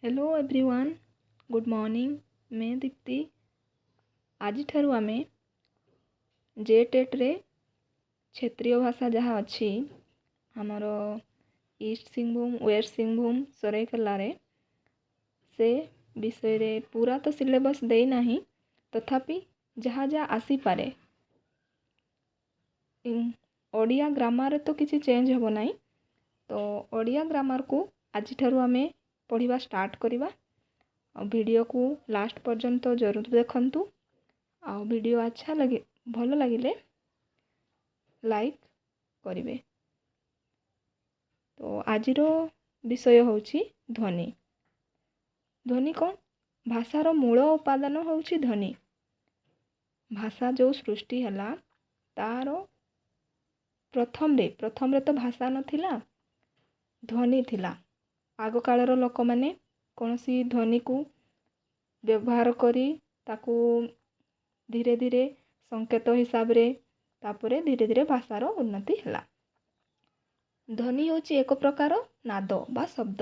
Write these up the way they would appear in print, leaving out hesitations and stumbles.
Hello everyone good morning मैं दीप्ति आज ठारू आमे जेटेट रे क्षेत्रीय भाषा जहाँ अच्छी हमर ईस्ट सिंहभूम वेस्ट सिंहभूम सराइकेला रे से विषय रे पूरा तो सिलेबस दे नहीं तथापि जहाँ जहाँ आसी पारे ओडिया ग्रामर तो किसी चेंज हो नहीं तो ओडिया ग्रामर को आज ठारू आमे पढ़िबा स्टार्ट करिबा। वीडियो को लास्ट पर्यंत जरूर देखंतु। वीडियो अच्छा लगे भल लगिले लाइक करिवे। तो आजिरो विषय होउछि ध्वनि। ध्वनि कौन भाषार मूल उपादान होउछि ध्वनि। भाषा जो सृष्टि हला तार प्रथम रे तो भाषा नथिला ध्वनि थिला। आग कालर लोक माने कौनसी ध्वनि को व्यवहार करी ताकू धीरे धीरे संकेत हिसाब रे तापरे धीरे धीरे भाषार उन्नति हला। ध्वनि होची एक प्रकार नाद बा शब्द।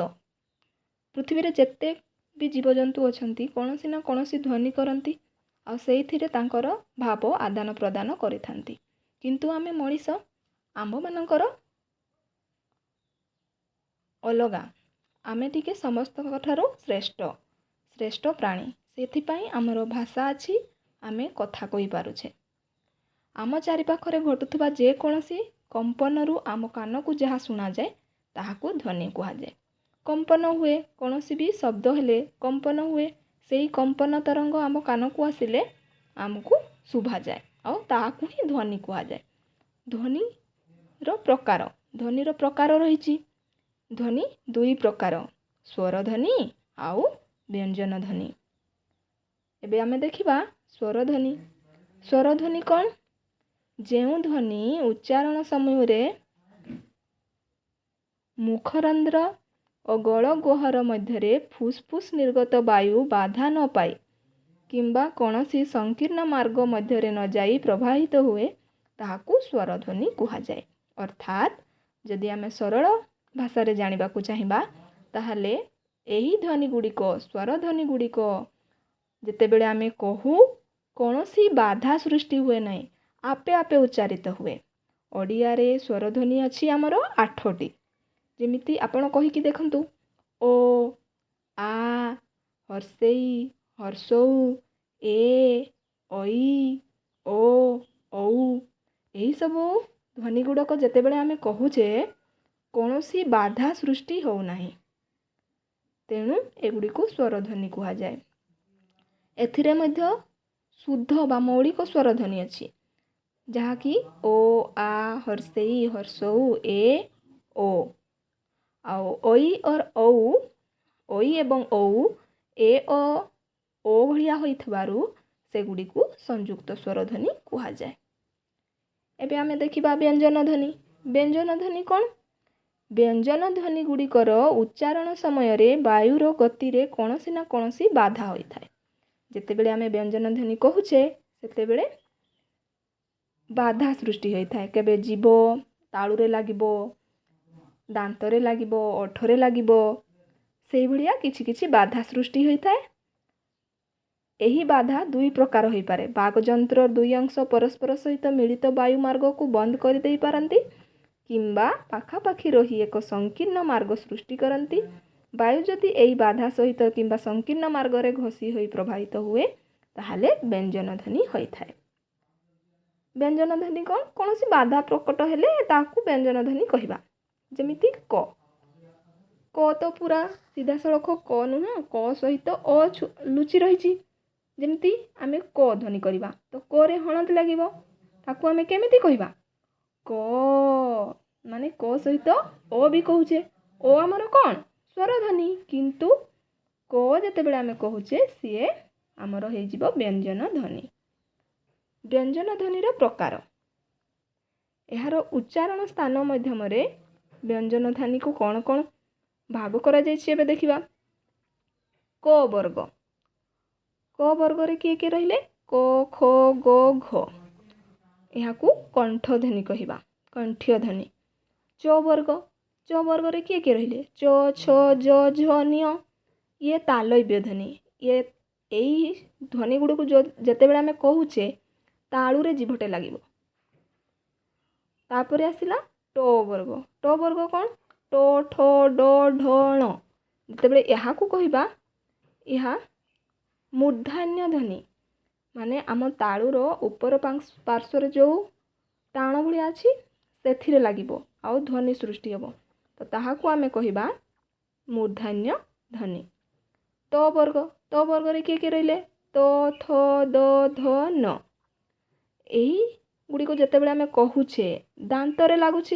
पृथ्वी रे जेते भी जीवजंतु अछंती कौनसी ना कौनसी ध्वनि करंती आ सेइथिरे तांकर भाव आदान प्रदान करिथांती। किंतु आमे मनीष आंभ मानकर अलगा आमे टिके समस्त ठारो श्रेष्ठ श्रेष्ठ प्राणी सेथिपाई आमर भाषा अछि आमे कथा कहि पारुछे। आम चारि पाखरे घटुथबा जे कोनसी कंपनरु आम कान को जहाँ सुना जाए ताहाकू ध्वनि कुहा जाए। कंपन हुए कोनसी भी शब्द हेले कंपन हुए सेही कंपन तरंग आम कान को आसिले आमको शुभा जाए और ताहाकू ही ध्वनि कुहा जाए। ध्वनि रो प्रकार रहिछि। ध्वनि दुई प्रकार स्वर ध्वनि आउ व्यंजन ध्वनि। एबे आमे देखिबा स्वर ध्वनि। स्वर ध्वनि कौन जेउ ध्वनि उच्चारण समय रे मुखरंध्र और गल गुहर मध्य फुसफुस निर्गत वायु बाधा न पाई किंबा कौनसी संकीर्ण मार्ग मध्य न जाई प्रवाहित हुए ताहाकू स्वर ध्वनि कुहा जाए। अर्थात जदि आमे सरल भाषा रे जानिबा को चाहिबा ताहले एही ध्वनि गुड़िक स्वर ध्वनि गुड़िक जेतेबेले आमे कहू कौनसी बाधा सृष्टि हुए नहीं आपे आपे उच्चारित हुए। ओडिया रे स्वर ध्वनि अछि हमर 8टी। जेमिति आपण कहि कि देखंतु ओ आ हर्षेई हर्षौ ए ओई ओ औ एही सब ध्वनि गुड़क जेतेबेले आमे कहूचे कौनसी बाधा सृष्टि हो नहीं तेणु एगुड़ी को स्वर ध्वनि कुहा जाए। एथिरे मध्य शुद्ध बा मौलिक स्वर ध्वनि अछि जहाँकि ओ आ हर्षेई हर्षौ ए ओ आउ ओई और औ ओई एवं औ ए ओ भलिया होइथबारु सेगुड़ी को संयुक्त स्वर ध्वनि कुहा जाए। एबे आमे देखिबा व्यंजन ध्वनि। व्यंजन ध्वनि कौन व्यंजन ध्वनि गुड़िकर उच्चारण समय रे वायुर गति रे कौनसी ना कौनसी बाधा होइथाय। जेतेबेले आमे व्यंजन ध्वनि कहूचे सेतेबेले बाधा सृष्टि होइथाय। केबे जीव ताळुरे लागिबो दांतरे लागिबो ओठरे लागिबो सेही भलिया किछि किछि बाधा सृष्टि होइथाय। एही बाधा दुई प्रकार होई पारे। बागजंत्र दुई अंश परस्पर सहित मिलित वायु मार्ग को बंद कर देई पारंती किंबा पाखापाखी रही एक संकीर्ण मार्ग सृष्टि करती। वायु जदि एही बाधा सहित किंबा संकीर्ण मार्ग रे घसी होई प्रभावित हुए ताहाले व्यंजन ध्वनि होइथाय। व्यंजन ध्वनि कौनसी बाधा प्रकट हेले ताकू व्यंजन ध्वनि कहिबा। जेमिति क तो पूरा सीधा सड़क क नुह क सहित अ लुचि रहिछि। जेमिति आमे क ध्वनि करिबा तो क रे हणत लागिबो ताकू आमे केमिति कहिबा क माने क सहित ओ भी कहूचे ओ आमर कौन स्वर ध्वनि किंतु क जेतेबेले आमे कहूचे सीए आमर हो जिवो व्यंजन ध्वनि। व्यंजन ध्वनि रो प्रकार एहार उच्चारण स्थान माध्यम रे व्यंजन ध्वनि को कौन कौन भाग करा जायछि एबे देखिबा। क वर्ग रे किए के रहिले क ख ग घ एहाकू कंठ ध्वनि कहिबा कंठीय ध्वनि। च वर्ग रे किए के रहिले च छ ज झ न्य ये तालव्य ध्वनि ये यही ध्वनि गुड़िक जो जितेबाला आम कहूचे तालुरे जीभटे लगे तापर आसला ट वर्ग कौन ट ठ ड ढ ण जितेबाला यहाँ कहवा यह मूर्धान्य ध्वनि माने आम तालुर उपर पार्श्वर जो टाण भाया अच्छी से लगे आउ ध्वनि सृष्टि हम तो ताहाकू आम कहवा मूर्धान्य ध्वनि। त वर्ग रे किए रहिले त थ द ध न यही गुड़िक जितेबाला आम कहूचे दांतरे लगुच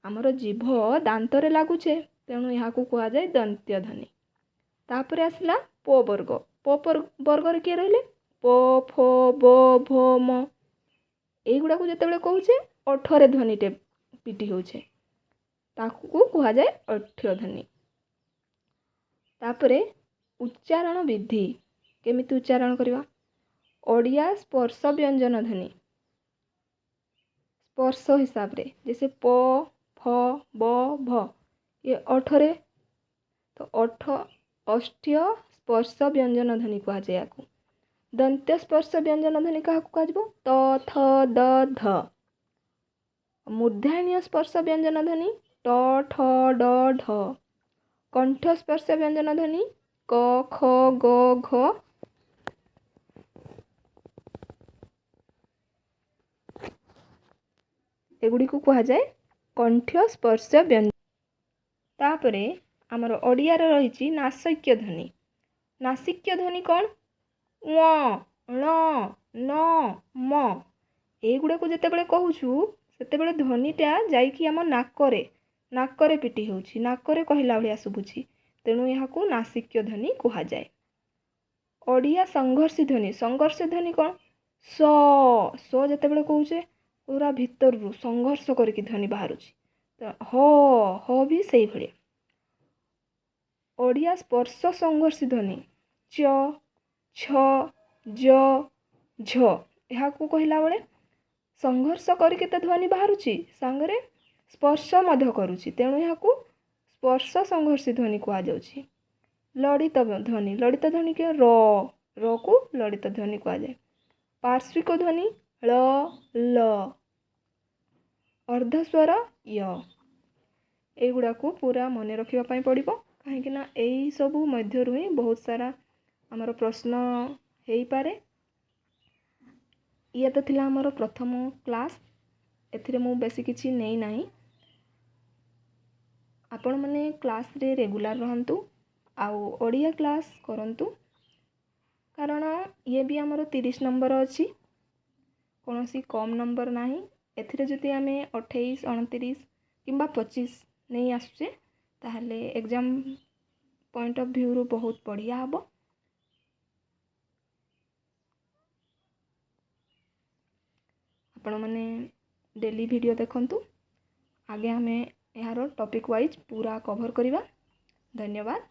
आमर जीभ दांतरे लगुचे तेणु यहाँ कह जाए दंत्य ध्वनि। तापर आसला प वर्ग रे किए रहिले प फ ब भ म यहीगुड़ा जितेबाला कहूचे ओठरे ध्वनिटे पिटी होचे ताकू कह जाए ओठ्य ध्वनि। तापरे उच्चारण विधि केमिति उच्चारण करवा ओडिया स्पर्श व्यंजन ध्वनि स्पर्श हिसाब रे जैसे प फ ब भ ये ओठरे तो ओठ अष्ट्य स्पर्श व्यंजन ध्वनि कह जाए या दंत्य स्पर्श व्यंजन ध्वनि क्या कह त थ द ध। मूर्धान्य स्पर्श व्यंजन ध्वनि ट ठ ड ढ। कंठ स्पर्श व्यंजन ध्वनि क ख ग घ। एगुड़ी को कह जाए कंठ स्पर्श व्यंजन। तापरे आमर ओडिया रही नासिक्य ध्वनि नासिक्य ध्वनि कौन व ण न म एगुड़ा को जितेबाला कहूँ सेतेबेले ध्वनिटा जाइकी आम नाकरे पिटी होउछि नाकरे कहला भलिया शुभुछि तेणु यहाँ को नासिक्य ध्वनि कह जाए। ओडिया संघर्ष ध्वनि कौन स जितेबाला कहूचे पूरा भितर संघर्ष करके ध्वनि बाहर तो ह भी सही भलिया। ओडिया स्पर्श संघर्ष ध्वनि च छ ज झ यहाँ को कहला बेले संघर्ष करके तो ध्वनि बाहरुची सांगरे स्पर्श मध्य करुची तेणु यहाँ को स्पर्श संघर्ष ध्वनि कह जाउछि। लड़ित ध्वनि के र को लड़ित ध्वनि कह जाए। पार्श्विक ध्वनि ल ल अर्धस्वर य एगुड़ा को पूरा मन रखा पड़ो कहीं यही सबू मध्य ही बहुत सारा आमर प्रश्न हो पारे। ये तो थिला आमर प्रथम क्लास एथिरे मु बेसी किछि नहीं नाही आपण माने क्लास रे रेगुलर रहंतु आउ ओडिया क्लास करंतु कारण ये भी आमर 30 नंबर अच्छी कौन सी कम नंबर नाही। एथिरे जदि आमे 28 29 किंबा 25 नहीं आसुचे ताहले एग्जाम पॉइंट ऑफ व्यू रो बहुत बढ़िया हबो। आपण माने डेली वीडियो देखंतु आगे हमें यार टॉपिक वाइज पूरा कवर करिवा। धन्यवाद।